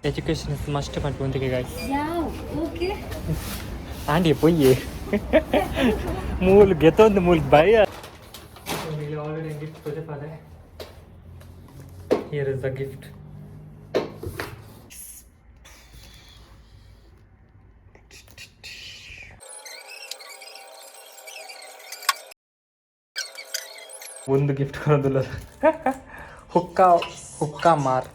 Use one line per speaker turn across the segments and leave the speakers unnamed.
Education is must but one thing guys.
Yeah, okay.
And you boy. Mool get on the mool buy. So we already gift to the father. Here is the gift. ಒಂದು gift ಕೊಡೋದಿಲ್ಲ ಹುಕ್ಕ ಮಾರ್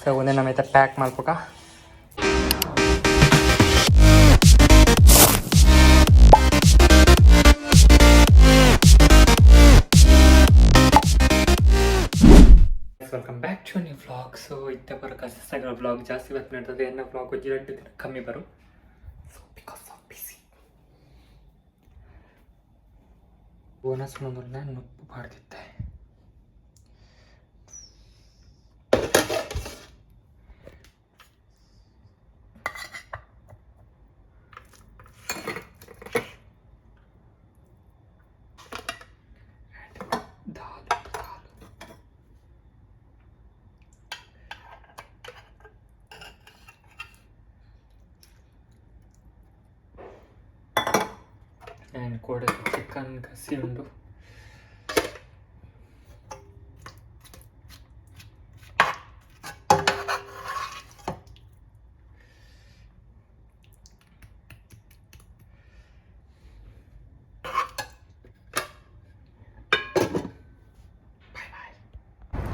so ಒಂದೇ ನಮ್ಮೈತೆ pack ಮಾಡ್ಬೇಕ welcome back to new vlog so ಇತ್ತ ಬರೋ ಕಸಿಸ್ತಾಗಿರೋ vlog ಜಾಸ್ತಿ ಇವತ್ತು ನಡ್ತದೆ ಏನೋ ವ್ಲಾಗ್ ಎರಡು ದಿನ ಕಮ್ಮಿ ಬರು so because of busy bonus ಒಂದೊಂದು ನಾನು ನುಪ್ಪು ಮಾಡ್ತಿದ್ದೆ ಆ್ಯಂಡ್ ಕೂಡ ಚಿಕನ್ ಕಸಿ ಉಂಡು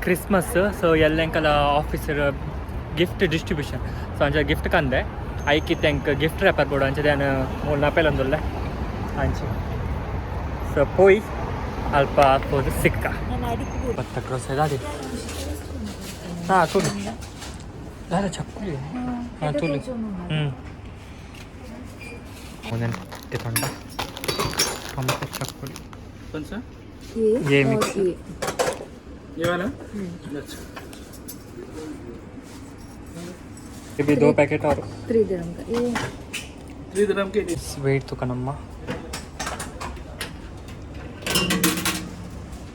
ಕ್ರಿಸ್ಮಸ್ ಸೊ ಎಲ್ಲೆಂಕಲ ಆಫೀಸರ್ ಗಿಫ್ಟ್ ಡಿಸ್ಟ್ರಿಬ್ಯೂಷನ್ ಸೊ ಅಂಚ ಗಿಫ್ಟ್ ಕಂದೆ ಐಕಿ ತೆಂಕ್ ಗಿಫ್ಟ್ ರ್ಯಾಪರ್ ಬೋಡು ಅಂಚದೆ ನಾನು ಮೂರು ನಪೆಲೊಂದುಲ್ಲೆ ಅಂಚೆ ಸೊ ಪೋಯಿ ಅಲ್ಪ ಹಾಕೋದು ಸಿಕ್ಕ ಭತ್ತ ಕ್ರೋಸ್ ಅದೇ ಹಾಂ ತುಳು ದಾದ ಚಕ್ಕುಲಿ ಹಾಂ ತುಳು ಒಂದೆಂಟು ತೊಂಡ ಟೊಮೆಟೊ ಚಕ್ಕುಲಿ ये मिक्स
ये वाला
ये भी 2 पैकेट और
3 dirham का ये
3 dirham के
वेट तो कनम्मा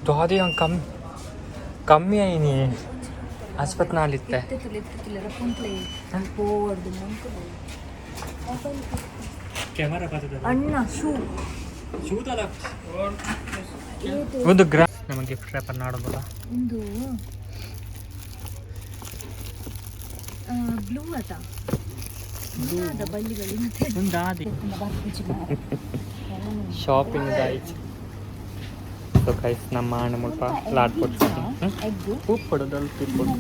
दादी हम कमी आई नहीं अस्पताल ना लेते हैं कैमरा पाते
अन्ना शू
ಶೂದಲ್ಲ ಒಂದು ಗ್ರಾಮ್ ನಮಗೆ ಗಿಫ್ಟ್ ರ್ಯಾಪರ್ ನಾಡೋದಲ್ಲ
ಒಂದು ಬ್ಲೂ ಅಟ ಬ್ಲೂ ಬಳ್ಳಿಗಳು
ಒಂದು ಆದಿ ಶಾಪಿಂಗ್ ಆಯ್ತು ಸೊ ಗೈಸ್ ನಮ್ಮ ಅಣ್ಣ ಮುಲ್ಪ ಲಾಡ್ ಕೊಡ್ತೀನಿ ಉಪ್ಪು ಕೊಡೋದಲ್ಲ ತಿಳ್ಕೊಡು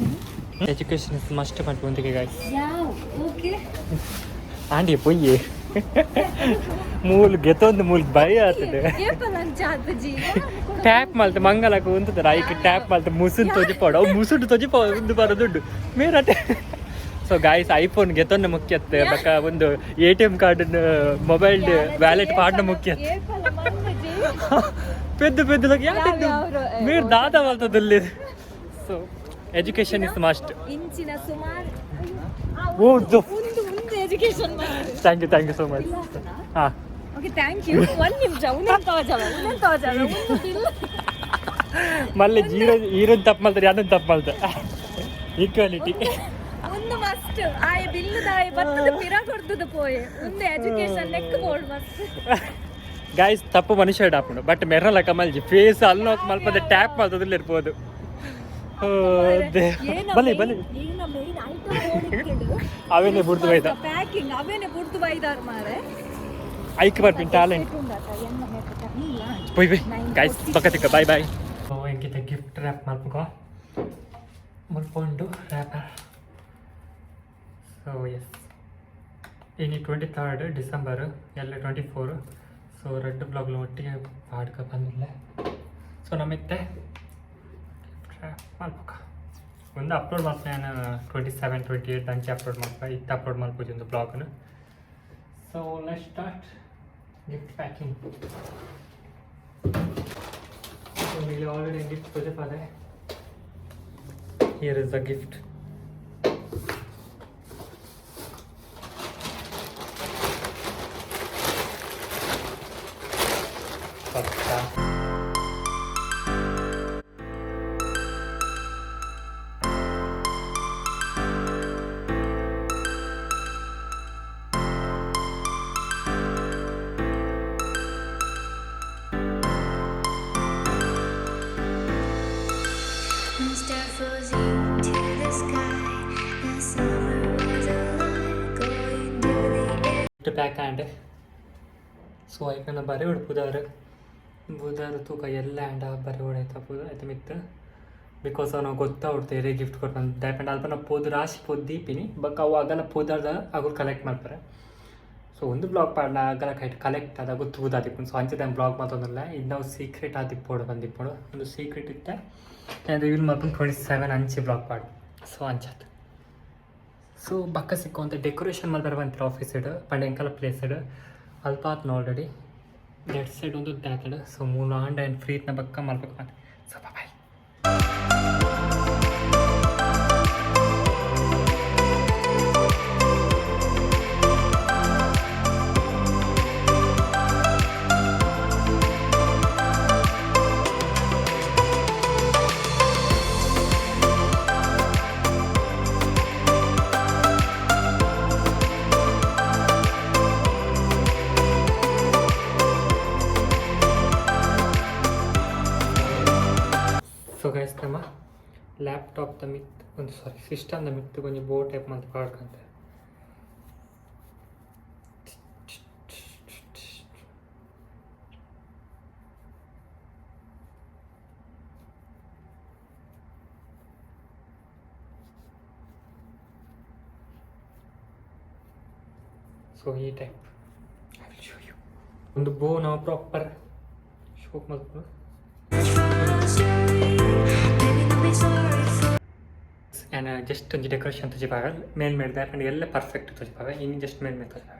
ಎಜುಕೇಷನ್ ಇಸ್ ಮಸ್ಟ್ ಬಟ್ ಒಂದಿಗೆ ಗೈಸ್
ಓಕೆ
ಆಂಡಿ ಪೊಯ್ಯೆ ಮೂಲ್ ಗೆತ್ತೊಂದು ಮೂಲ್ ಭಯ ಆಗ್ತದೆ ಟ್ಯಾಪ್ ಮಲ್ತೆ ಮಂಗಲಕ್ಕೆ ಉಂತದ ಐಕೆ ಟ್ಯಾಪ್ ಮಲ್ತೆ ಮುಸುನ್ ತೊಜಿಪಾಡು ಅವು ಮುಸುಡು ತೊಜಿಪೋ ಒಂದು ಬರೋ ದುಡ್ಡು ಮೇರಟೆ ಸೊ ಗಾಯ್ಸ್ ಐಫೋನ್ ಗೆತ್ತೊಂದು ಮುಖ್ಯತ್ತೆ ಬಕ್ಕ ಒಂದು ATM ಕಾರ್ಡ್ ಮೊಬೈಲ್ ವ್ಯಾಲೆಟ್ ಪಾಡ್ನ ಮುಖ್ಯತ್ತೆ పెద్ద ಯಾಕೆ మీరు దాదా వాళ్ళతో తెలియదు సో ఎడ్యుకేషన్ ఇస్ మస్ట్
ఇంచిన సుమార్
ఓ
education
thank you so much ಹಾಂ
ಓಕೆ ಥ್ಯಾಂಕ್ ಯು ಒಂದು ನಿಮಿಷ ಉನ್ನನ್ ತೋಜಾವ
ಮళ్ళీ ಹೀರೋನ್ ತಪ್ಪು ಮಾಡ್ತಾರೆ ಯಾರನ್ನ ತಪ್ಪು ಮಾಡ್ತಾರೆ ಈಕ್ವಾಲಿಟಿ
ಒಂದು ಮಸ್ಟ್ ಆಯ ಬಿಲ್ಲುದಾಯ ಬತ್ತದ ಪಿರ ಕೊಡ್ತದ ಪೋಯೆ ಒಂದು ಎಜುಕೇಶನ್ ಲೆಕ್ಕ ಬೋರ್ಡ್ ಮಸ್ಟ್
ಗಾಯ್ಸ್ ತಪ್ಪು ಮನುಷ್ಯ ಡಾಪುಂಡು ಬಟ್ ಮೆರಲ ಕಮಲ್ಜಿ ಫೇಸ್ ಅಲ್ಲಿ ಮಲ್ಪದ ಟ್ಯಾಪ್ ಮಾಡ್ತದಿಲ್ಲ ಇರ್ಬೋದು ಬಲಿ ಅವೇನೆ ಬುಡ್ದು ಬೈದ
ಪ್ಯಾಕಿಂಗ್ ಅವೇನೆ ಬುಡ್ದು ಬೈದಾರ ಮಾರೆ
ಐಕ್ ಬರ್ತೀನಿ ಟ್ಯಾಲೆಂಟ್ ಬೈ ಗೈಸ್ ಬಕತಿಕ ಬಾಯ್ ಸೊ ಹೆಂಗಿದೆ ಗಿಫ್ಟ್ ರ್ಯಾಪ್ ಮಾಡ್ಬೇಕು ಮುಲ್ಕೊಂಡು ರ್ಯಾಪರ್ ಸೊ ಎಸ್ ಇನ್ನು 23rd ಡಿಸೆಂಬರ್ ಎಲ್ಲ 24 ಸೊ ರೆಡ್ ಬ್ಲಾಗ್ಲು ಒಟ್ಟಿಗೆ ಪಾಡ್ಕ ಬಂದಿಲ್ಲ ಸೊ ನಮಗೆ ಮಾಡ್ಬೇಕು ಒಂದು ಅಪ್ಲೋಡ್ ಮಾಡ್ತೀನಿ ನಾನು 27 28 ಅಂಚೆ ಅಪ್ಲೋಡ್ ಮಾಡ್ಬೇಕು ಇತ್ತು ಅಪ್ಲೋಡ್ ಮಾಡ್ಬೋದು ಒಂದು ಬ್ಲಾಗ್ನ so let's start gift packing so ಇಲ್ಲಿ ಆಲ್ರೆಡಿ ಗಿಫ್ಟ್ ಪ್ರೊಜೆಕ್ಟ್ ಅದೇ here is the gift pack and so ಐಕನ್ನ ಬರೀ ಉಡು ಬುಧಾರು ತೂಕ ಎಲ್ಲ ಆ್ಯಂಡ್ ಬರೀ ಉಡಾಯ್ತಾ ಆಯ್ತು ಮಿತ್ತು ಬಿಕಾಸ್ ನಾವು ಗೊತ್ತಾಗ್ಬಿಡ್ತು ಏರೇ ಗಿಫ್ಟ್ ಕೊಟ್ಟು ಡ್ಯಾಪೆಂಡ್ ಅಲ್ಪ ನಾವು ಪೋದು ರಾಶಿ ಪೋದು ದೀಪಿನಿ ಬಟ್ ಅವು ಆಗಲ್ಲ ಪೋದಾರ್ದ ಅವ್ರು ಕಲೆಕ್ಟ್ ಮಾಡ್ತಾರೆ ಸೊ ಒಂದು ಬ್ಲಾಗ್ ಪಾಡ್ಲ ಆಗಲ್ಲ ಕಲೆಕ್ಟ್ ಅದ ಗೊತ್ತು ಆದಿಪ್ಪು ಸೊ ಅಂಚೆ ಬ್ಲಾಗ್ ಮಾತೊಂದಲ್ಲ ಇದು ನಾವು ಸೀಕ್ರೆಟ್ ಆದಿಪ್ಪೋಡು ಬಂದಿಪ್ಪೋಡು ಒಂದು ಸೀಕ್ರೆಟ್ ಇತ್ತೆ ರಿವೀಲ್ ಮಾಡ್ಕೊಂಡು 27 ಅಂಚೆ ಬ್ಲಾಗ್ ಪಾಡು ಸೊ ಅಂಚದು ಸೊ ಬಕ್ಕ ಸಿಕ್ಕುವಂಥ ಡೆಕೋರೇಷನ್ ಮಾಡ್ತಾರೆ ಬಂತೀರ ಆಫೀಸ್ ಸೈಡ್ ಪಂಡೆಂಕಲ ಪ್ಲೇಸ್ ಸೈಡ್ ಅಲ್ಪ ಆತ್ನ ಆಲ್ರೆಡಿ ಲೆಫ್ಟ್ ಸೈಡ್ ಒಂದು ದಾತಡು ಸೊ 3 ಆಂಡ್ ಆ್ಯಂಡ್ ಫ್ರೀತ್ನ ಬಕ್ಕ ಮಾಡ್ಬೇಕು ಮತ್ತೆ ಸೊ ಬಾಯ್ ಸೊ ಗೈಸ್ ನಮ್ಮ ಲ್ಯಾಪ್ಟಾಪ್ದ ಮಿತ್ತು ಒಂದು ಸಿಸ್ಟಮ್ದ ಮಿತ್ತು ಕೊಂಚ ಬೋ ಟೈಪ್ ಮಂತ್ ಪಾಡ್ಕಂತ ಸೊ ಈ type I will show you ಒಂದು ಬೋ ನಾವು ಪ್ರಾಪರ್ ಶೋಕ್ ಮಾಡ್ಕೊಂಡು ಆ್ಯಂಡ್ ಜಸ್ಟ್ ಒಂಜಿ ಡೆಕೋರೇಷನ್ ತುಜಿಪಾಗ ಮೇಲ್ ಮೇಲ್ದೆ ಆ್ಯಂಡ್ ಎಲ್ಲ ಪರ್ಫೆಕ್ಟ್ ತುಜಿಪಾಗ ಇನ್ನು ಜಸ್ಟ್ ಮೇಲ್ ಮೇಲೆ ತುಜಿಪಾಗ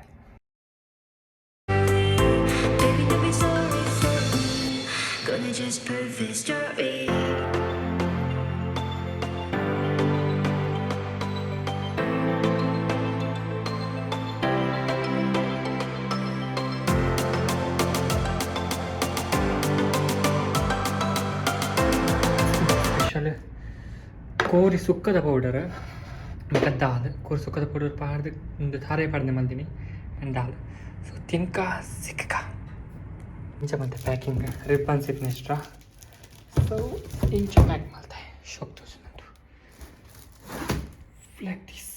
ಸ್ಪೆಷಲ್ ಕೋರಿ ಸುಕ್ಕದ ಪೌಡರ್ ಮತ್ತು ದಾಲ್ ಕೋರಿ ಸುಕ್ಕದ ಪೌಡರ್ ಪಾಡ್ದು ಒಂದು ಧಾರೆ ಪಾಡ್ದೆ ಮಂದಿನಿ ಆ್ಯಂಡ್ ದಾಲ್ ಸೊ ತಿನ್ಕ ಸಿಕ್ಕ ಇಂಚ ಮತ್ತೆ ಪ್ಯಾಕಿಂಗ್ ರಿಬ್ಬನ್ಸ್ ಇತ್ತು ಎಕ್ಸ್ಟ್ರಾ ಸೊ ಇಂಚ ಪ್ಯಾಕ್ ಮಾಡ್ತೆ ಶೋಕ್ ತೋರಿಸಿದ್ದು like this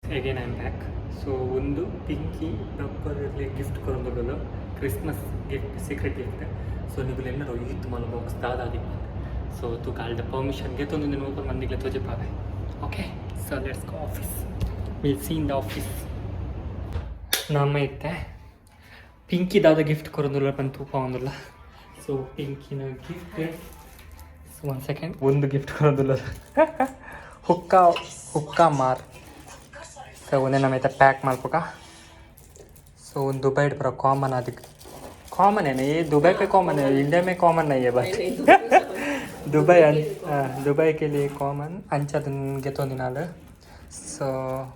again I am back so ಒಂದು ಪಿಂಕಿ ಡಬ್ಬರಲ್ಲಿ ಗಿಫ್ಟ್ ಕೊರೊಂದುಗಳು Christmas gift secret gift so ನೀವು ಎಲ್ಲರೂ ಇತ್ತು ಮಲ ಬಾಕ್ಸ್ ದಾದಾದಿ ಸೊ ತು ಕಾಲ್ದ ಪರ್ಮಿಷನ್ಗೆ ತೊಂದು ದಿನ ಓಪನ್ ಮಂದಿಗೆ ತೋಜೆ ಪಾವೆ okay so let's go office will see in the office ನಮ್ಮ ಇತ್ತೆ ಪಿಂಕಿ ದಾದ ಗಿಫ್ಟ್ ಕೊರೊಂದುಲ್ಲ ಬಂದು ತೂಪ ಒಂದಿಲ್ಲ ಸೊ ಪಿಂಕಿನ ಗಿಫ್ಟ್ ಸೊ 1 ಸೆಕೆಂಡ್ ಒಂದು ಗಿಫ್ಟ್ ಕೊರೊಂದುಲ್ಲ ಹುಕ್ಕ ಮಾರ್ ಸೊ ಒಂದೇ ನಮ್ಮೈತೆ ಪ್ಯಾಕ್ ಮಾಡ್ಬೇಕ ಸೊ ಒಂದು दुबई पूरा कॉमन अधिक कॉमन है ना ये दुबई पे कॉमन है इंडिया में कॉमन नहीं है बट दुबई के लिए कॉमन अंचदನ್ಗೆ ತೊಂದಿನಾಳು ಸೊ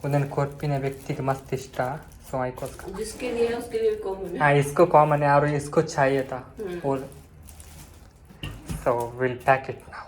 ಒಂದನ್ನು ಕೊರ್ಪಿನ ವ್ಯಕ್ತಿಗೆ ಮಸ್ತ್ ಇಷ್ಟ ಸೊ ಆಯ್ಕೋಸ್ಕರ
जिसके लिए उसके लिए कॉमन है
हाँ इसको कॉमन है और इसको चाहिए था और so we'll pack it now